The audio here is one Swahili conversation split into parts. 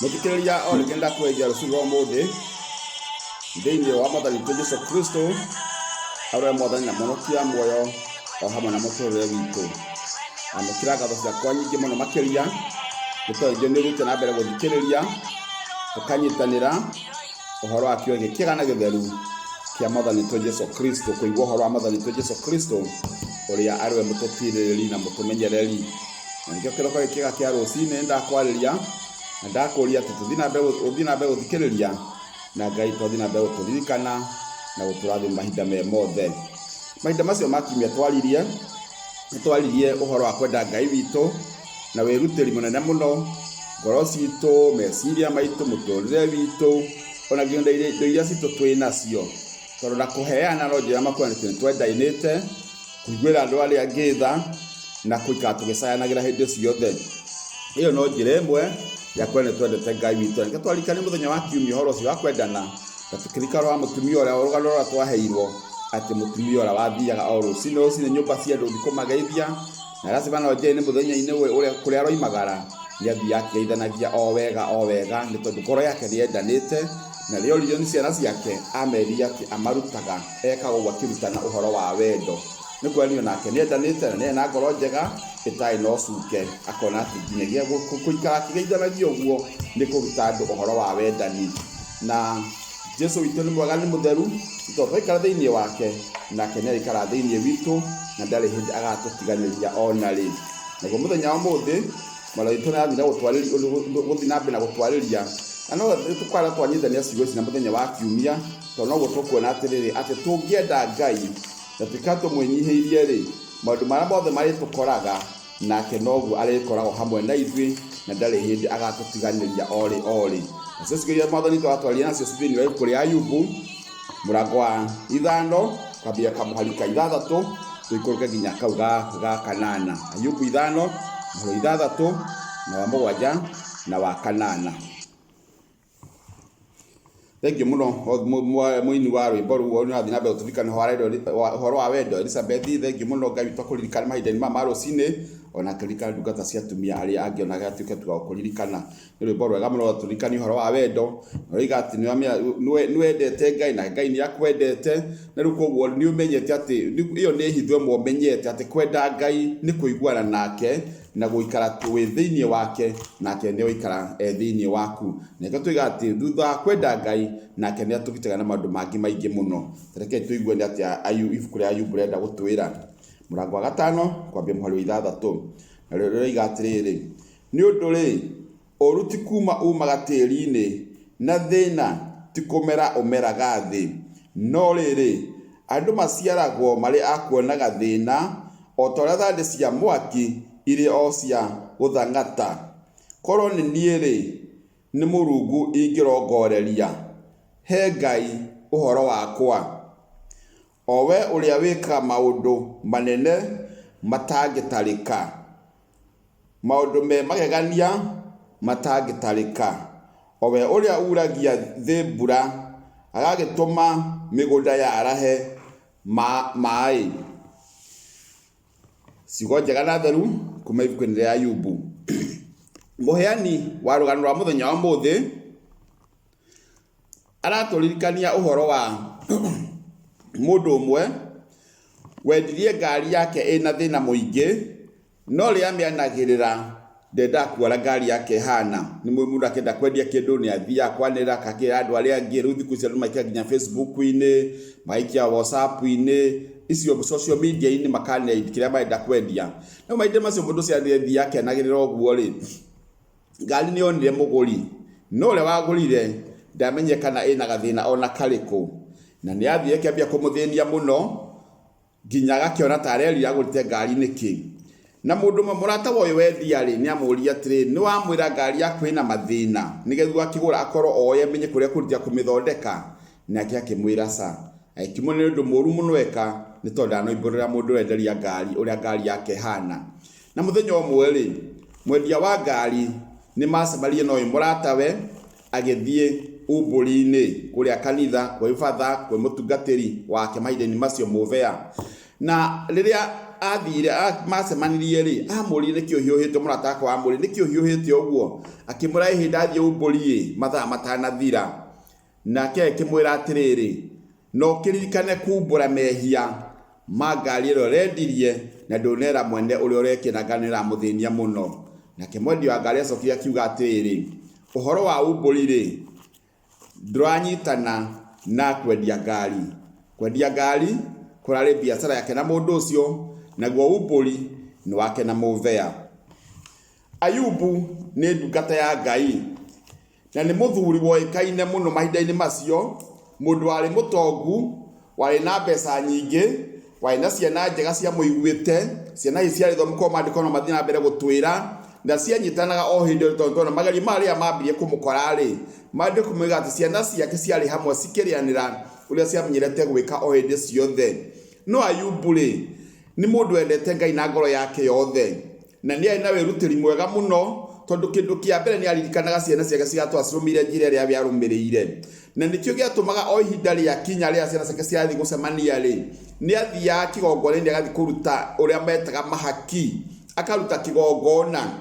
Muthikiriria o nigenda kwenja rucigo muthi thiini wa Mwathani witũ Jesu Kristo aria Mwathani na Mũhonokia muoyo o hamwe na mũtũrĩre witũ. Amũkĩra ngatho ciakwa nyingĩ mũno makĩria nĩ tondũ nĩ ũrutĩte na mbere gũthikĩrĩria ũkanyitanĩra ũhoro wa kĩohe kĩega na gĩtheru kĩa Mwathani witũ Jesu Kristo, kũigua ũhoro wa Mwathani witũ Jesu Kristo ũrĩa arĩ we mũtũtirĩrĩri na mũtũmenyereri. Na nĩkĩo kĩroko gĩkĩega kĩa rũcinĩ ndakwarĩria na ndakũria atĩ tũthiĩ na mbere gũthikĩrĩria na Ngai tũthiĩ na mbere gũtũririkana na gũtũrathima mahinda me mothe. Mahinda macio ma kiumia twaririe ũhoro wa kwenda Ngai witũ na wĩrutĩri mũnene mũno, ngoro citũ, meciria maitũ, mũtũrĩre witũ, ona nginya indo iria citũ twĩ nacio, tondũ na kũheana no njĩra makuonete nĩ twendainĩte, kũiguĩra andũ arĩa angĩ tha na kũikara tũgĩcayanagĩra hĩndĩ ciothe. Ĩyo no njĩra ĩmwe ya kwenda twendete Ngai witũ. Nĩkĩo twarikania mũthenya wa kiumia ũhoro ũcio wa kwendana, na tũkĩrikana wa mũtumia ũrĩa rũgano rũrĩa twaheirwo atĩ mũtumia ũrĩa wathiaga o rũcinĩ nyũmba cia andũ kũmageithia, na lazima no njĩra nĩ mũthenya-inĩ ũrĩa kũrĩa aroimagara nĩ athiaga akĩgeithanagia o wega nĩ tondũ ngoro yake nĩ yendanĩte, na rĩo ririo nĩ ciana ciake ameria atĩ amarutaga ekaga ũguo akĩrutana ũhoro wa wendo. Nĩ kuonio nake nĩ endanĩte na nĩ ena ngoro njega ĩtarĩ na ũcuke, akona atĩ nginyagia gũikara akĩgeithanagia ũguo nĩ kũruta andũ ũhoro wa wendani. Na Jesu witũ nĩ mwega, nĩ mũtheru, tondũ twaikara thĩinĩ wake nake nĩ araikara thĩinĩ witũ na ndarĩ hĩndĩ agatũtiganĩria ona rĩ. Naguo mũthenya wa ũmũthĩ Mwathani witũ nĩ gũthiĩ na mbere na gũtwarĩria, na no tũkwara twanyitania ciugo ici na mũthenya wa kiumia, tondũ noguo tũkuona atĩrĩrĩ atĩ tũngĩenda Ngai na tũikara tũmwĩnyihĩirie rĩ, maũndũ marĩa mothe marĩtũkoraga nake noguo arĩkoragwo hamwe na ithuĩ na ndarĩ hĩndĩ agatũtiganĩria orĩ. Nacio ciugo iria Mwathani witũ atwarĩria nacio thĩinĩ wa ibuku rĩa Ayubu mũrango wa 5 kwambia kamũhari ka 6 tũikũrũke nginya kau ga 8. Ayubu 5 mũhari 6 na wa 7 na wa 8. Thank you muno mũini wa rwĩmbo rũu nĩ athiĩ na mbere gũtũririkana ũhoro wa wendo. Elizabeth, thank you muno, Ngai witũ akũririkane mahinda-inĩ ma rũcinĩ, ona akĩririkana ndungata cia atumia arĩa angĩ ona gatuĩke tũgakũririkana. Nĩ rwĩmbo rwega mũno rwatũririkania ũhoro wa wendo, na oiga atĩ nĩ wendete Ngai na Ngai nĩ akwendete, na rĩu koguo nĩ ũmenyete atĩ ĩyo nĩ hitho ĩmwe ũmenyete atĩ kwenda Ngai nĩ kũiguana nake na gũikara twĩ thĩinĩ wake, nake nĩ gũikara thĩinĩ waku. Na nĩkĩo tũiga atĩ thutha wa kwenda Ngai nake nĩ atũgitaga na maũndũ mangĩ maingĩ mũno. Reke tũigue nĩ atĩa ibuku rĩa Ayubu rĩenda gũtwĩra. Mũrango wa 5 kwambia mũhari wa 6 na rĩo rĩoiga atĩrĩrĩ: nĩ ũndũ rĩ, ũũru ti kuuma umaga tĩĩri-inĩ, na thĩna ti kũmera ũmeraga thĩ, no rĩrĩ andũ maciaragwo marĩ a kuonaga thĩna, o ta ũrĩa thandĩ cia mwaki irĩ o cia gũthang'ata. Korwo nĩ niĩ rĩ, nĩ Mũrungu ingĩrongoreria, he Ngai ũhoro wakwa, o we ũrĩa wĩkaga maũndũ manene matangĩtarĩka, maũndũ me magegania matangĩtarĩka, o we ũrĩa uragia thĩ mbura agagĩtũma mĩgũnda yarahe maaĩ. Ciugo njega na theru kuma ibuku-inĩ rĩa Ayubu. Mũheani wa rũgano rwa mũthenya wa ũmũthĩ aratũririkania ũhoro wa mũndũ ũmwe wendirie ngari yake ĩna thĩna mũingĩ, no rĩrĩa amĩanagĩrĩra ndenda kuona ngari yake hana. Nĩ mũndũ akĩenda kwendia kĩndũ nĩ athiaga kwanĩrĩra akakĩra andũ arĩa angĩ. Rĩu thikũ ici andũ maikia nginya Facebook-inĩ, maikia WhatsApp-inĩ, icio social media-inĩ makanĩra kĩrĩa marenda kwendia. No mahinda macio mũndũ ũcio athiaga akĩanagĩrĩra ũguo rĩ, ngari nĩ onire mũgũri, no ũrĩa wagũrire ndamenye kana ĩna gathĩna ona karĩkũ, na nĩ athiĩ akĩambia kũmũthĩnia mũno nginya agakĩona ta arerira agũrĩte ngari nĩkĩ. Na mũndũ ũmwe mũrata wa ũyũ wendia rĩ nĩ amũria atĩrĩ, nĩ wamwĩra ngari yaku ĩna mathĩna nĩgetha akĩgũra akorwo oĩ amenye kũrĩa kũrutira kũmĩthondeka? Nake akĩmwĩra ca aikimwo nĩ ũndũ mũũru mũno eka, nĩ tondũ ndanoimbũrĩra mũndũ wenderia ngari ũrĩa ngari yake hana. Na mũthenya ũmwe rĩ, mwendia wa ngari nĩ macemanirie na ũyũ mũratawe agĩthiĩ umbũri-inĩ kũrĩa kanitha, kwĩ batha, kwĩ mũtungatĩri wake mahinda-inĩ macio mũvea. Na rĩrĩa athire macemanirie ri amuri nikio hiuhite murata akwa amuri nikio hiuhite uguo akimura ihinda athie umburi mathaa matanathira nake akimwira atiriri no kiririkane kumbura mehia magari ro rendirie na ndonera mwende uri urekinanganira muthinia muno nake mwendi wa ngari acokia akiuga atiriri uhoro wa umburi ri nduranyitana na kwendia ngari kurari biashara yake na mundu ucio naguo umburi ni wake na muvea. Ayubu ni ndungata ya Ngai na ni muthuri woikaine muno mahinda-ini macio, mundu wari mutongu, wari na mbeca nyingi, wari na ciana njega cia muiguite, ciana ici ciari thomko mandiko na mathina mbere gutwira na cianyitanaga o hindi tonto magari maria mambirie kumukora ri mande kumiga ati ciana ciake ciari hamwe cikirianira uria ciamenyerete gwika o hindi ciothe. No Ayubu ri ni mundu endete Ngai na ngoro yake yothe na ni aina werutiri mwega muno tondu kindu kia mbere ni aririkanaga ciana ciake cigatwacirumire njira ria biarumirire na nikio giatumaga o ihinda ria kinya ria ciana ciake ciathi gucemania ri ni athia kigongona ni agathi kuruta uria metaga mahaki akaruta kigongona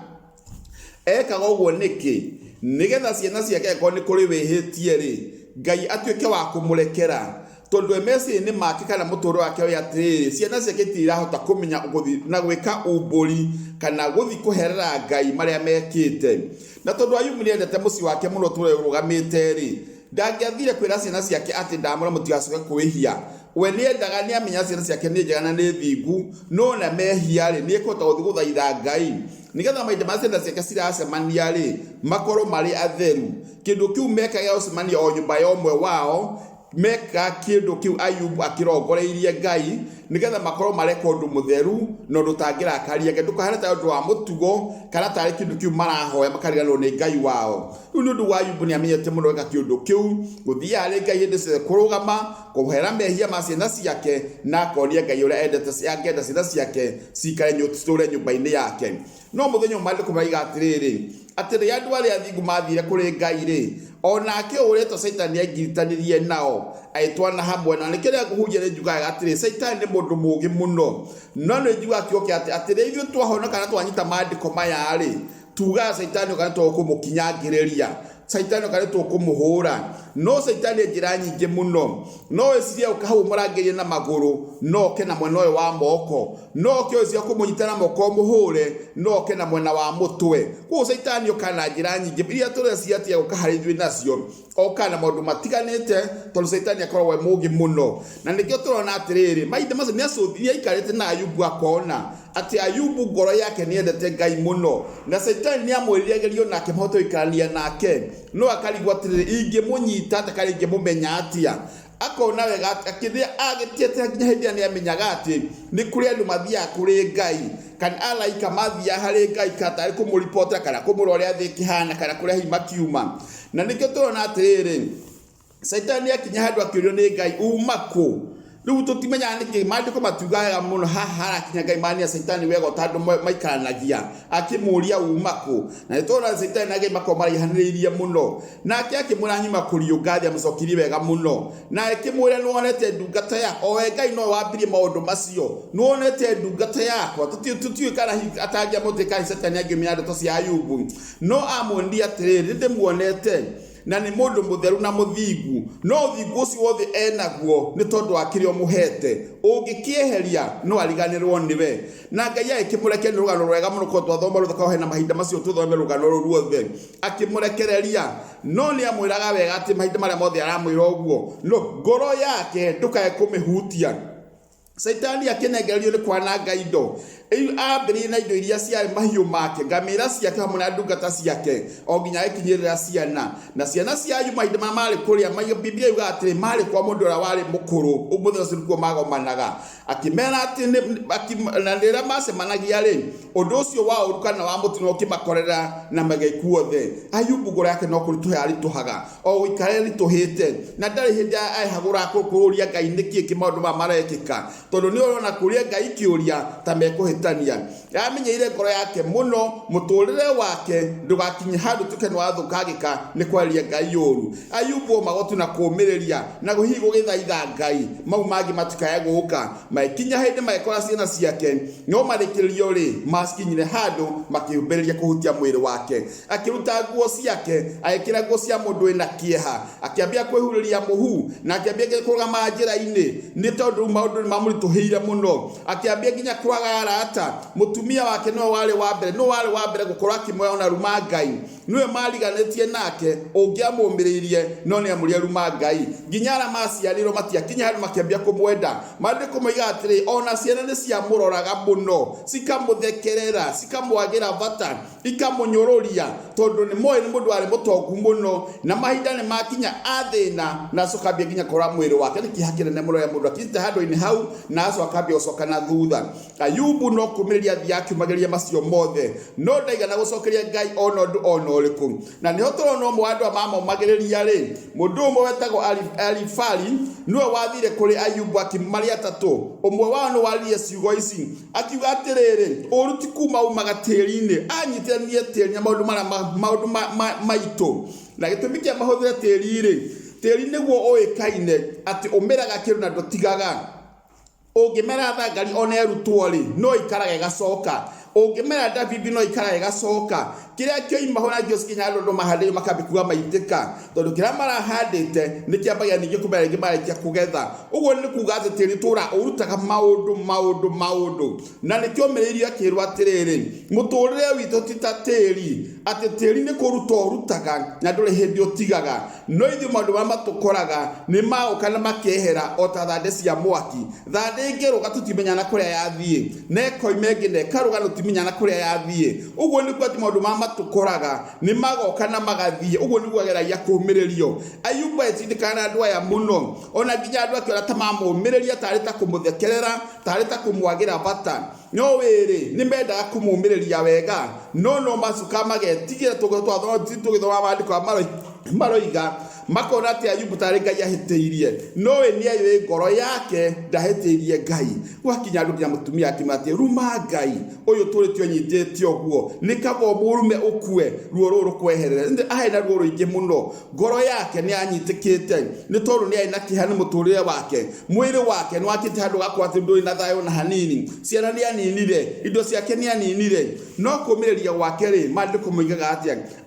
ekaga uguo niki nigetha ciana ciake ko ni kuri wihitie ri Ngai atuike wa kumurekera tondu emesi ni make kana mutoro wake wa atiriri ciana ciake tirahota kumenya guthi na gwika umburi kana guthi kuherera Ngai maria mekite na tondu Ayubu ni endete muci wake muno tore rugamite ri ndangiathire kwira ciana ciake ati ndamura mutigacoke kwihia we ni endaga ni amenya ciana ciake ni njega na ni thingu no na mehia ri ni ekota guthi guthaitha Ngai nigetha maita macenda ciake ciracemania ri makoro mari atheru kindu kiu mekaga ocemania o nyumba ya omwe wao meka kindu kiu Ayubu akirongoreirie Ngai nigetha makoro mareka undu mutheru no ndutangira akaria kindu kahana ta undu wa mutugo kana tari kindu kiu marahoya makariganwo ni Ngai wao. Riu ndu wa Ayubu ni amenyete muno weka kindu kiu guthia ari Ngai hindi cia kurugama kuhera mehia ma ciana ciake na konia Ngai uria endete ciake ciana ciake cikare nyuture nyumba-ini yake. No muthenya umwe kumaiga atiriri atiri andu aria athingu mathire kuri Ngai ri onake ureto Saitani agitanirie nao aitwana hamwe na nikiria kuhunjira njugaga atiri Saitani ni mundu mugi muno no ni njuga kioke atiri ithu twahona kana twanyita mandiko maya ri tuga Saitani kana tukumukinyangiriria Saitani kana tukumuhura no Saitani njira nyingi muno no eciria ukahau murangirie na maguru no kena mwena wa moko no kiocia kumunyitana moko muhure no kena mwena wa mutwe ku Saitani ukana njira nyingi iria turecia atia ukaharithwi nacio okana maundu matiganite tondu Saitani akorwo we mugi muno na nikio turona atiriri maithe macio ni acuthirie ikarite na Ayubu akona ati Ayubu ngoro yake ni endete Ngai muno na Saitani ni amwirigerio nake mahoto ikarania nake no akarigwa atiriri ingimunyita atakarige mumenya atia akona wega akithia agitiete nginya hindi ni amenyaga ati ni kuri andu mathia kuri Ngai kana alaika mathia hari Ngai katari kumuripota kana kumurore athi kihana kana kuri hima kiuma na nikio turona atiriri Saitani akinya handu akirio ni Ngai umako riu tutimenya niki mandiko matugaga muno haha akinya Ngai mania Saitani wega tandu maikaranagia akimuria umako na nitora Saitani age makomari haniriria muno na akimura nyuma kuriugathia mucokiri wega muno na akimura nuonete ndungata ya o Ngai no wambirie maundu macio nuonete ndungata yakwa tutio kana atangia mutika Saitani agimenya ndoto cia Ayubu no amondia atiriri ndimuonete na ni mundu mutheru na muthingu no thingu ucio wothe enaguo ni tondu akirio muhete ungikieheria no ariganirwo niwe na Ngai akimureke ni rugano rwega muno ko twathoma ruthaka hena mahinda macio tuthome rugano ruothe akimurekereria no ni amwiraga wega ati mahinda maria mothe aramwira uguo no ngoro yake ndukae kumihutia Saitani akinengererio ni kwananga indo ambiri na indo iria ciari mahiu make ngamira ciake hamwe na ndungata ciake o nginya ikinyirira ciana na ciana cia Ayubu mahinda mari kuria mayo Biblia yuga atiri mari kwa mundu ura wari mukuru umuthe ucio nikuo magomanaga akimera ati na ndira macemanagia ri undu ucio wa urukana wa mutino kimakorera na magaikuothe Ayubu ngoro yake no kurituha ari tuhaga o ikare rituhite na ndari hindi ai hagura kururia Ngai niki kimaundu marekika tondu ni orona kuria Ngai kiuria ta mekuhitania yamenyeire ngoro yake muno muturire wake ndugakinye handu tukeno athukagika ni kwaria Ngai uru. Ayubu magotu na kumiriria na guhigo githaitha Ngai mau mangi matikaya guka maikinya hindi maikora ciana ciake no marikiririo ri maskinyire handu makihumbereria kuhutia mwiri wake akiruta nguo ciake aikira nguo cia mundu ina kieha akiambia kwihuriria muhu na akiambia kurugama njira-ini ni tondu maundu ni mamurituhire muno akiambia nginya kuraga arata mutumia wake no wale wa mbere gukorwa kimwe na ruma Ngai niwe mariganetie nake ungiamumiririe no ni amuria ruma Ngai nginyara maciariro matiakinya handu makiambia kumwenda mandiko moiga atiri ona ciana ni cia muroraga muno cikamuthekerera cikamwagira vata ikamunyururia tondu ni moyo ni mundu ari mutongu muno na mahinda ni makinya athina na cokambia nginya kora mwiri wake ni kihakire ne muroya mundu akite handu-ini hau na acokambia gucoka na thutha. Ayubu no kumiriria thiakiumageria macio mothe no ndaigana gucokeria Ngai ona undu ona uriku na niho turona umwe andu amamagiriria ri mundu umwe wetagwo Alifali niwe wathire kuri Ayubu akimari atatu umwe wao no waririe ciugo ici akiuga atiriri uruti kuma umaga tiri-ini anyitithanie tiri na maundu maitu na gitumi kia mahuthire tiri niguo oikaine ati umiraga kiru na ndotigaga ungimera thangari ona erutwo ri no ikaraga igacoka ungimera David no ikaraga igacoka kiria kio imahona gioskinya ndo mahande makabikuwa maitika tondu kiria marahandite ni kiambagia ningi kumera ingi marikia kugetha uguo ni kuga ati tiri tura urutaga maundu na ni kio meririo akirwa atiriri muturire witu titatiri ati tiri ni kuruta urutaga na nduri hindi utigaga no ithu maundu matukoraga ni maukana makehera ota thande cia mwaki thande ingiruga tutimenya na kuria yathie neko imengi ne karuga tutimenya na kuria yathie uguo ni kwati maundu tukoraga ni magoka na magathie uguo ni gwageragia kumiririo. Ayubu etindikana andu aya muno ona nginya andu akiora tamamumiriria tarita kumuthekerera tarita kumwagira vata no wiri ni mendaga kumumiriria wega no macuka magetigira tugithoma maandiko maroiga makona ati Ayubu tari Ngai ahiteirie nowe ni ayo ngoro yake ndahiteirie Ngai wakinya andu ya mutumia akimati ruma Ngai uyu turi tionyitete oguo nikabo murume ukue ruo ruru kweherere ndi ahena ruo ruingi muno ngoro yake ni anyitikite ni tondu ni aina kihani muturire wake mwiri wake ni wakite handu gakwati ndui na thayo na hanini ciana ni aninire indo ciake ni aninire no kumiriria wake ri mandiko moigaga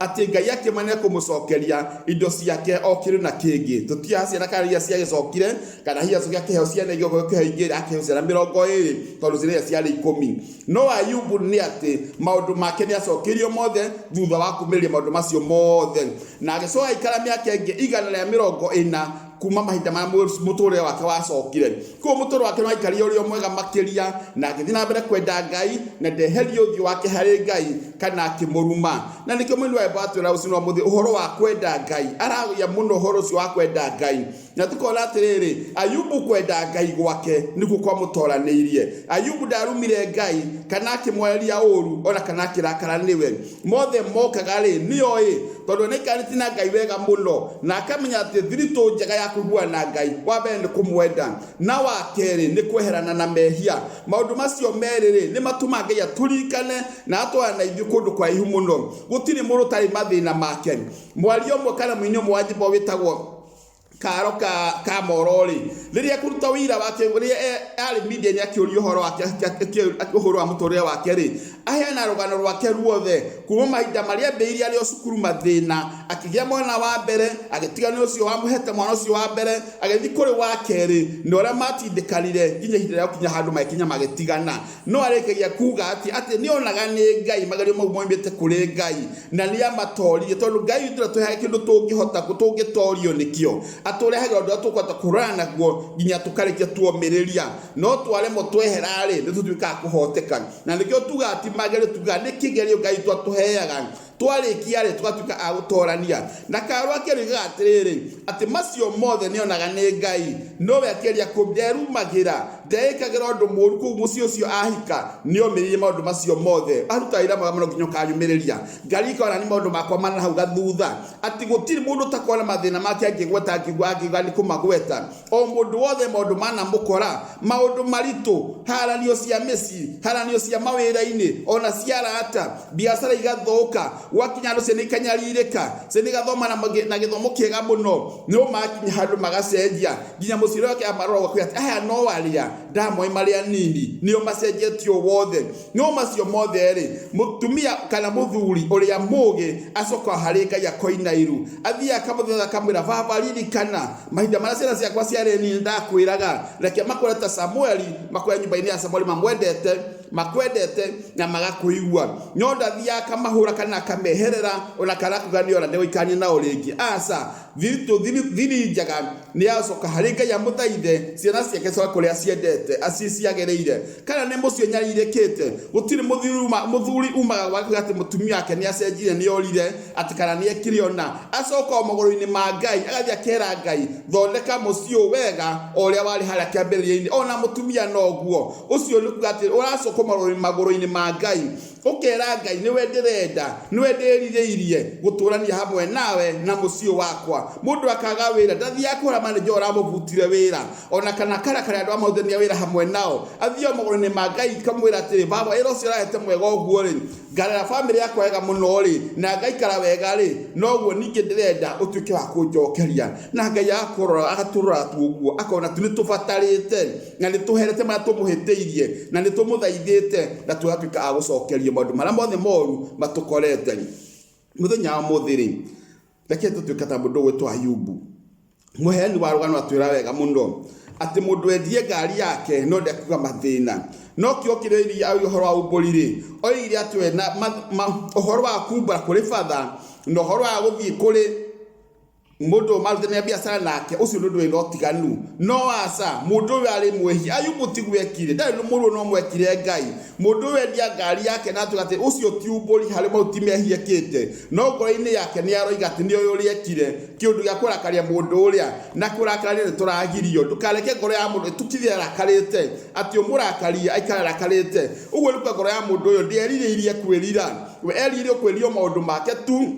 ati Ngai yake mane kumucokeria indo ciake okire na kingi tutiacia na karia cia gicokire kana hiya cukia kiheo ciana igoko kihingira akihusira 20 tondu ciria ciari 10 no Ayubu ni ati maundu make ni acokirio mothe thutha wa kumiriria maundu macio mothe na agicoka ikara miaka ingi 140 kuma mahinda ma muturire wake wacokire ko muturire wake no aikari uri mwega makiria na agithina mbere kwenda Ngai na ndeherio uthi wake hari Ngai kana akimuruma na nikio mwini wa batura ucinwa muthi uhoro wa kwenda Ngai aragia muno uhoro ucio wa kwenda Ngai na tukona atiriri Ayubu kwenda Ngai gwake niku kwa mutoraniirie Ayubu ndarumire Ngai kana akimweria uru ona kana akirakara niwe mothe mokaga ri nioi tondu nikariti na Ngai wega muno na akamenya ati thirito njega ya kugua na Ngai wabe ni kumwenda na wakeri ni kweherana na mehia maundu macio meriri ni matuma Ngai aturikane na atwana ithu kundu kwa ihu muno gutiri murutari mathina make mwario mwe kana mwinyo mwajibo witagwo Karo ka morori riria kuruta wira wake riria ali media ni akiurio horo wake uhoro wa mutorire wake ri ahena rugano rwake ruothe kuma mahinda maria mbeiri ari ocukuru mathina akigia mwana wa mbere agitiga ni ucio wamuhete mwana ucio wa mbere agethi kuri wake ri nora matindikarire nginya hindira yakinya handu makinya magetigana no arekegia kuga ati ni onaga ni Ngai magario mau moimbite kuri Ngai na ni amatori tondu Ngai itira tuhe kindu tungihota gutungitorio nikio aturehaga ndu atukwata kurana guo nginya tukarikia tuomiriria no tware mo tweherare ni tutuika kuhoteka na nikio tuga ati magere tuga ni kigerio Ngai twatuheaga twarikia ri tugatuika agutorania na karo akiriga atiriri ati macio mothe ni onaga ni Ngai no we akiria kubyerumagira ndeikagira undu moru ku mucio ucio ahika ni omiririe maundu macio mothe aruta ira maga muno nginyo kanyumiriria ngarika ona ni maundu makwa mana hau gathutha ati gutiri mundu takona mathina make angigweta angigwa ni kumagweta o mundu wothe maundu mana mukora maundu maritu haranio cia meci haranio cia mawira-ini ona ciarata biacara igathoka wakinya ndo cene ikanyaririka cene igathoma na githomo kiega muno no makinya handu magacenjia nginya muciro wake amarora gwa kwati aya no waria ndamwe maria nini nio macenjetio wothe no macio mothe ri mutumia kana muthuri uria mugi acoka hari Ngai akoinairu athia akamuthetha kamwira baba ririkana mahinda maria ciana ciakwa ciareni ndakwiraga reke makoreta Samueli makoya nyumba-ini ya Samueli makwendete na magakuigua no ndathia akamahura kana akameherera ona kana kugani ona ndegoikanie nao ringi asa thiri njaga ni acoka hari Ngai amuthaithe ciana ciake coka kuria ciendete aciciagereire kana ni mucio nyaririkite gutiri muthuri umaga gwake ati mutumia wake ni acenjire ni orire ati kana ni ekiriona acoka maguru-ini ma Ngai agathia kera Ngai thondeka mucio wega oria wari haria kiambiriria-ini ona mutumia noguo ucio ni kuga ati uracoka maguru-ini ma Ngai ukera Ngai niwe ndirenda niwe ndiririirie guturania hamwe nawe na mucio wakwa mundu akaga wira ndathia akora manager uramuvutire wira ona kana kara andu amathenia wira hamwe nao athio maguru-ini ma Ngai kamwira ati baba ero cio rahete mwega uguo ri ngarera family yakwa wega muno ri na Ngai kara wega ri noguo ningi ndirenda utuike wa kunjokeria na Ngai akorora agaturora tuguo akona tu nitubatarite na nituherete matumuhiteirie na nitumuthaithite na tuatuika agucokeria maundu maria mothe moru matukorete muthenya wa muthiri reke tutuika ta mundu wetwa Ayubu muheani wa rugano atwira wega muno ati mundu endie ngari yake no ndekuga mathina no kio kireri ya uhoro wa uborire oire atwe na uhoro wa kumbara kuri father no uhoro wa guthii kuri mundu marutania biacara nake ucio ndu ino tiganu no asa mundu ari mwehi Ayubu tigwekire ndari mundu no mwekire Ngai mundu wendia ngari yake na tugate ucio ti ubori hari mauti mehiekete no ngoro-ini yake ni aroiga ati ni uyu riekire kiundu gya kurakaria mundu uria na kurakaria ni turagirio ndukareke ngoro ya mundu tukithia rakarite ati umurakaria aikara rakarite uguo ni ngoro ya mundu uyu ndieririirie kwirira we erire kwiririo maundu make tu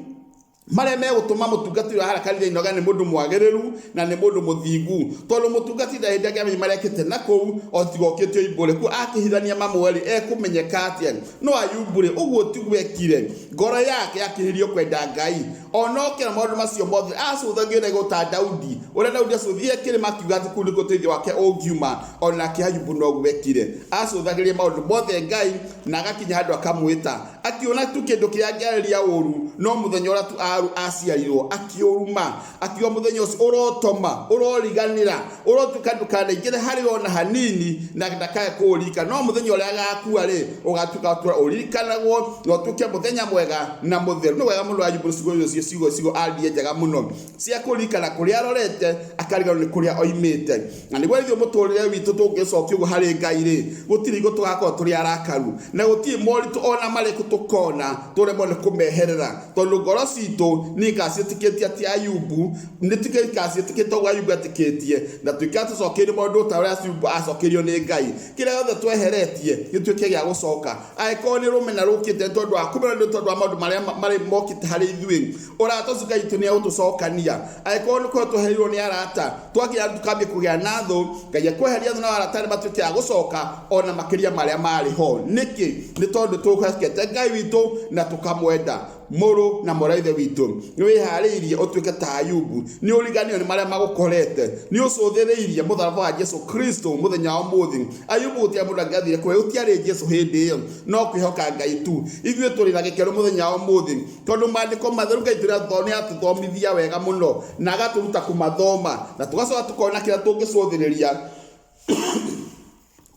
mare me gutuma mutungatiro harakarire inoga ni mundu mwageriru na ni mundu muthingu tondu mutungatira hendaga marekete nako otigoketio ibore ku akihithania mamweli kumenyeka atia no Ayubu ri uguo tigwekire ngoro yake akihirio kwenda Ngai onokera maundu macio mothe acuthagire guta Daudi uria Daudi acuthie kiri makiuga ati kuri guteithio wake ongiuma ona ki Ayubu no gwekire acuthagire maundu mothe Ngai na agakinya handu akamwita akiona tu kindu kia ngereria uru no muthenya ura tu aciarirwo akiuruma akiwa muthenya ucio urotoma uroriganira urotukandukana igire hari ona hanini na ndakae kurika no muthenya uria agakua ri ugatuka uririkanagwo no tuke muthenya mwega na mutheru no wega mundu Ayubu cigo aldie njega muno cia kurikana kuria arorete akariganwo ni kuria oimite na niguo ithio muturire witu tungicokio go hari Ngai ri gutiri go tugakorwo turi arakaru na gutiri moritu ona mariku tukona turemwo ni kumeherera tondu ngoro citu ni ngacitikitie ati Ayubu nitikacitikitie gwa Ayubu atikitie na tuikatucokerie maundu ta uria Ayubu acokerio ni Ngai kire yothe tweheretie gituike gya gucoka aiko ni rumena rukite tondu akumira ni tondu maundu mari mokite hari ithui uratocuka itu ni utucokania aiko ni ko tweherirwo ni arata twagira tukambie kugia natho Ngai akweheria na arata ni matuike ya gucoka ona makiria maria mari ho niki ni tondu tukwekete Ngai witu na tukamwenda moro na moraithe witu ni wihariirie utuike ta Ayubu ni uriganio ni maria magukorete ni ucuthiriirie mutharaba wa Jesu Kristo muthenya wa muthi Ayubu utia mundu ngathire kwe utiari Jesu hindi iyo no kwihoka Ngai tu ithue turi na gikero muthenya wa muthi tondu mandiko matheru Ngai turi athoni atuthomithia wega muno na agaturuta kumathoma na tugacoka tukona kira tungicuthiriria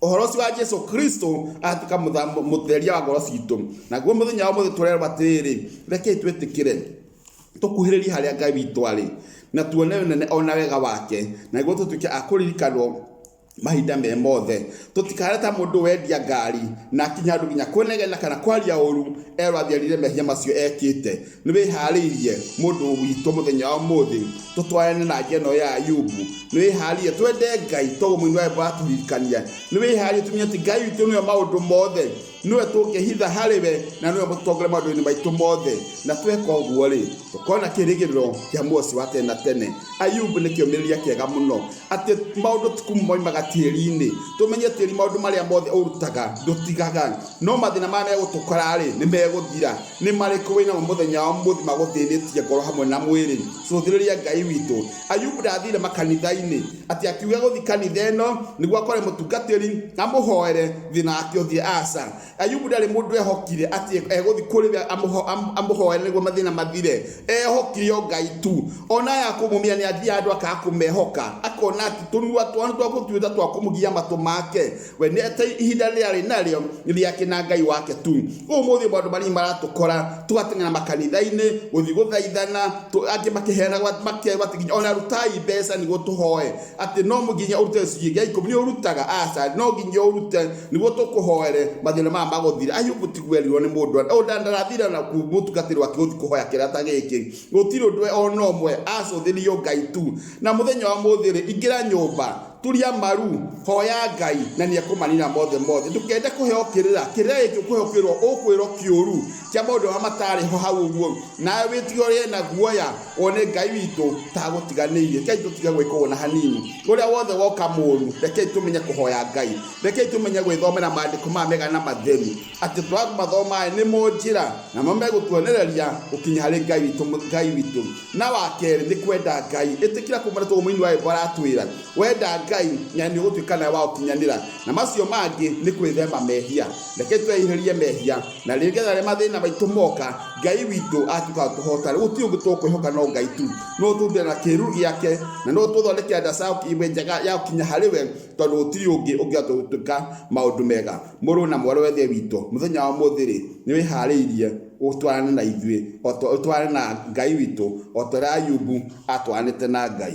uhoro wa Jesu Kristo atuka mutheria wa ngoro citu na guo muthenya wa muthi turera batiri reke twetikire tukuhiriria haria Ngai witu ari na tuone nene ona wega wake na guo tutuke akuririkanwo mahinda me mothe tutikareta mundu wendia ngari na kinya ndu ginya kwenegena kana kwaria uru erwathiarire mehia macio ekite ni wihariirie mundu witu muthenya wa muthi tutwarane na njeno ya Ayubu ni wihariirie twende Ngai togo mwini wa baturirikania ni wihariirie tumenya ti Ngai witu niwe maundu mothe niwe tungihitha hariwe na niwe mutongore maundu-ini maitu mothe na tweka uguo ri tukona kirigiriro kia muoci wa tene na tene. Ayubu ni kiumiriria kiega muno ati maundu tikumoimaga tiri-ini tumenye tiri maundu maria mothe urutaga ndutigaga no mathina mane gutukora ri ni meguthira ni mariku wina muthenya wa muthi maguthinitie ngoro hamwe na mwiri cuthiriria Ngai witu. Ayubu ndathire makanitha-ini ati akiuga guthi kanitha ino niguo akore mutungatiri amuhoere thina ake uthie aca. Ayubu ndari mundu ehokire ati eguthi kuri amuhoere niguo mathina mathire ehokire Ngai tu ona yakumumia ni athia andu akakumehoka akona ati tunua twana twagutuita twakumugia matu make we ni ate ihinda riari naryo riake na Ngai wake tu. Umuthi maundu mari maratukora tugateng'ena makanitha-ini guthi guthaithana angi makihena makiginya ona rutai mbeca niguo tuhoe ati no muginya urute cigia 10 ni urutaga aca no ginya urute niguo tukuhoere mathina ma maguthira. Ayubu tigwerirwo ni mundu ndarathira na kumutungatiri wake guthi kuhoya kirata giki gutiri undu ona omwe acuthirio Ngai tu. Na muthenya wa muthiri ingira nyumba turia maru hoya Ngai na ni akumanina mothe ndukende kuheo kirira giki kuhokirwo ukwiro kiuru kia maundu matari ho hau uguo na witigorie na guoya one Ngai witu tagutiganirie kai tutiga gwikwo na hanini uria wothe woka muru reke tumenye kuhoya Ngai reke tumenye gwithomera maandiko ma mega na matheru ati twathoma ni monjira na mamegutuonereria ukinya hari Ngai witu. Na wakeri ni kwenda Ngai itikira kumana to mwini wa baratwira wenda Ngai nyani gutukana wa ukinyanira na macio mangi ni kwithema mehia reke twehirie mehia na rigetha re mathina baitu moka Ngai witu atuka tuhota guti ungi tukwihoka no Ngai tu no tuthira na kiru giake na no tuthondeke ndasa kiwe njega ya ukinya hariwe tondu gutiri ungi atutuka maundu mega. Muru na mwaro wethe witu muthenya wa muthiri ni wihariirie utwarane na ithuĩ utwarane na Ngai witu otora Ayubu atwanite na Ngai.